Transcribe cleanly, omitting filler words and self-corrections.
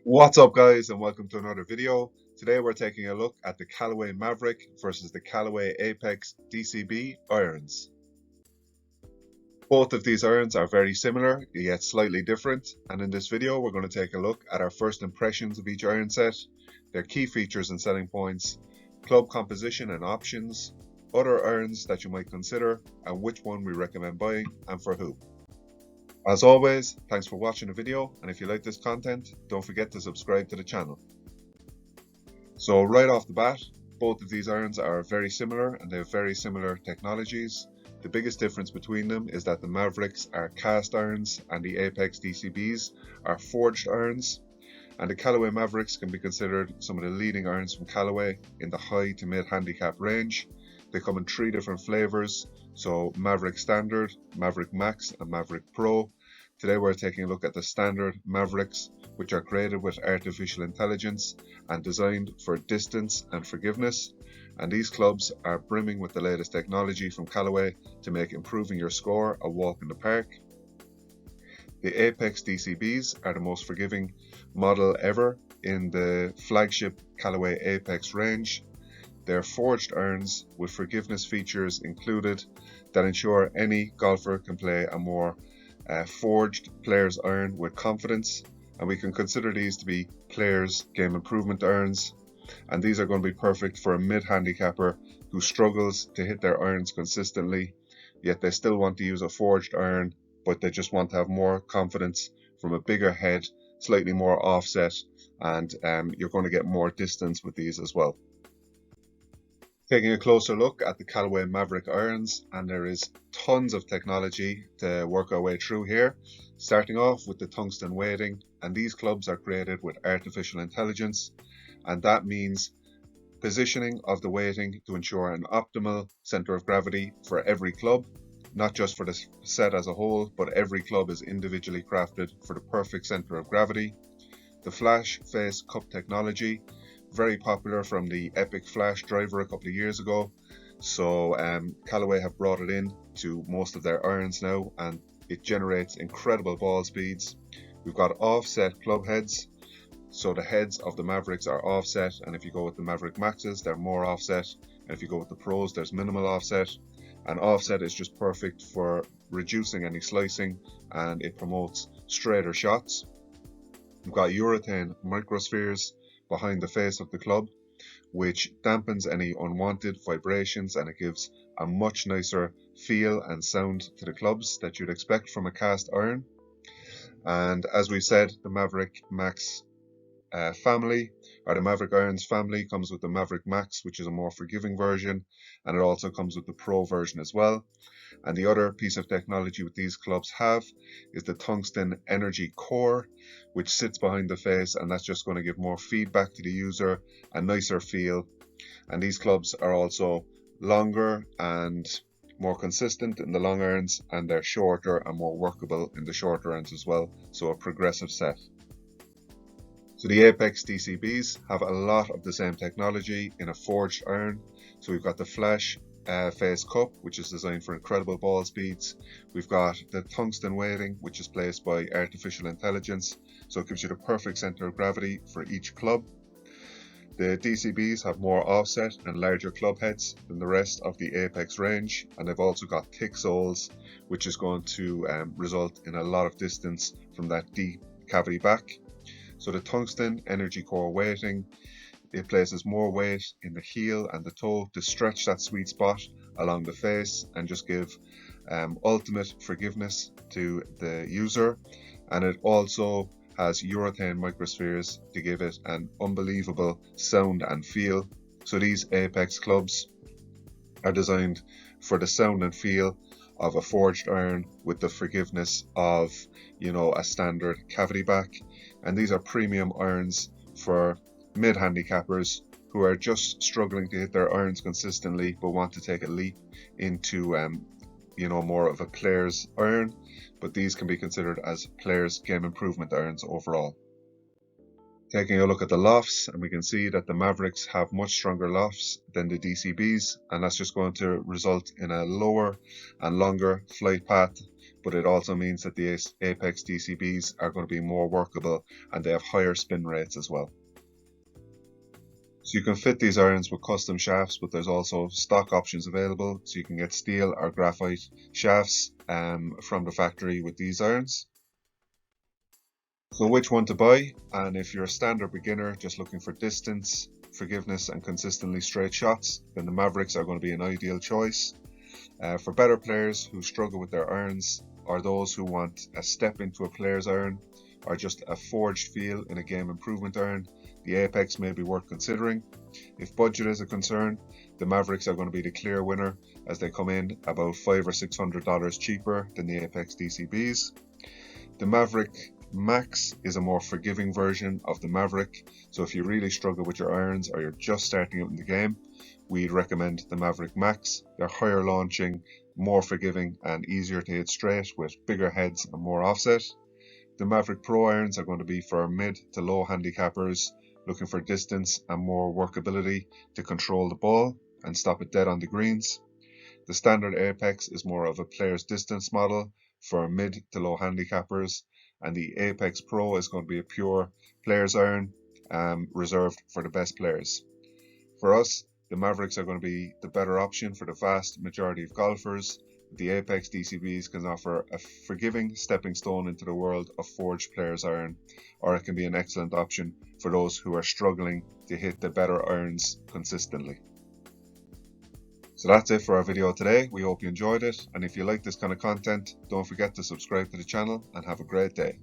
What's up guys and welcome to another video. Today we're taking a look at the Callaway Mavrik versus the Callaway Apex DCB irons. Both of these irons are very similar yet slightly different, and in this video we're going to take a look at our first impressions of each iron set, their key features and selling points, club composition and options, other irons that you might consider, and which one we recommend buying and for who. As always, thanks for watching the video, and if you like this content, don't forget to subscribe to the channel. So right off the bat, both of these irons are very similar and they have very similar technologies. The biggest difference between them is that the Mavriks are cast irons and the Apex DCBs are forged irons. And the Callaway Mavriks can be considered some of the leading irons from Callaway in the high to mid handicap range. They come in 3 different flavors, so Mavrik Standard, Mavrik Max and Mavrik Pro. Today we're taking a look at the standard Mavriks, which are created with artificial intelligence and designed for distance and forgiveness. And these clubs are brimming with the latest technology from Callaway to make improving your score a walk in the park. The Apex DCBs are the most forgiving model ever in the flagship Callaway Apex range. They're forged irons with forgiveness features included that ensure any golfer can play a more forged player's iron with confidence, and we can consider these to be players' game improvement irons, and these are going to be perfect for a mid-handicapper who struggles to hit their irons consistently, yet they still want to use a forged iron, but they just want to have more confidence from a bigger head, slightly more offset, and you're going to get more distance with these as well. Taking a closer look at the Callaway Mavrik irons, and there is tons of technology to work our way through here, starting off with the tungsten weighting, and these clubs are created with artificial intelligence, and that means positioning of the weighting to ensure an optimal center of gravity for every club, not just for the set as a whole, but every club is individually crafted for the perfect center of gravity. The flash face cup technology, very popular from the Epic Flash driver a couple of years ago, so Callaway have brought it in to most of their irons now, and it generates incredible ball speeds. We've got offset club heads, so the heads of the Mavriks are offset, and if you go with the Mavrik Maxes they're more offset, and if you go with the Pros there's minimal offset, and offset is just perfect for reducing any slicing and it promotes straighter shots. We've got urethane microspheres behind the face of the club, which dampens any unwanted vibrations, and it gives a much nicer feel and sound to the clubs that you'd expect from a cast iron. And as we said, the Mavrik Max family, or the Mavrik irons family, comes with the Mavrik Max, which is a more forgiving version, and it also comes with the Pro version as well. And the other piece of technology with these clubs have is the tungsten energy core, which sits behind the face, and that's just going to give more feedback to the user, a nicer feel. And these clubs are also longer and more consistent in the long irons, and they're shorter and more workable in the shorter irons as well, so a progressive set. So the Apex DCBs have a lot of the same technology in a forged iron. So we've got the flash face cup, which is designed for incredible ball speeds. We've got the tungsten weighting, which is placed by artificial intelligence, so it gives you the perfect center of gravity for each club. The DCBs have more offset and larger club heads than the rest of the Apex range, and they've also got thick soles, which is going to result in a lot of distance from that deep cavity back. So the tungsten energy core weighting, it places more weight in the heel and the toe to stretch that sweet spot along the face and just give ultimate forgiveness to the user. And it also has urethane microspheres to give it an unbelievable sound and feel. So these Apex clubs are designed for the sound and feel of a forged iron with the forgiveness of, a standard cavity back. And these are premium irons for mid-handicappers who are just struggling to hit their irons consistently but want to take a leap into more of a player's iron, but these can be considered as players' game improvement irons overall. Taking a look at the lofts, and we can see that the Mavriks have much stronger lofts than the DCBs, and that's just going to result in a lower and longer flight path but it also means that the Apex DCBs are going to be more workable and they have higher spin rates as well. So you can fit these irons with custom shafts, but there's also stock options available, so you can get steel or graphite shafts from the factory with these irons. So which one to buy? And if you're a standard beginner just looking for distance, forgiveness and consistently straight shots, then the Mavriks are going to be an ideal choice. For better players who struggle with their irons, or those who want a step into a player's iron, or just a forged feel in a game improvement iron, the Apex may be worth considering. If budget is a concern, the Mavriks are going to be the clear winner, as they come in about $500 or $600 cheaper than the Apex DCBs. The Mavrik Max is a more forgiving version of the Mavrik, so if you really struggle with your irons or you're just starting out in the game, we'd recommend the Mavrik Max. They're higher launching, more forgiving and easier to hit straight with bigger heads and more offset. The Mavrik Pro irons are going to be for mid to low handicappers looking for distance and more workability to control the ball and stop it dead on the greens. The standard Apex is more of a player's distance model for mid to low handicappers, and the Apex Pro is going to be a pure player's iron reserved for the best players. For us, the Mavriks are going to be the better option for the vast majority of golfers. The Apex DCBs can offer a forgiving stepping stone into the world of forged player's iron, or it can be an excellent option for those who are struggling to hit the better irons consistently. So that's it for our video today. We hope you enjoyed it, and if you like this kind of content, don't forget to subscribe to the channel and have a great day.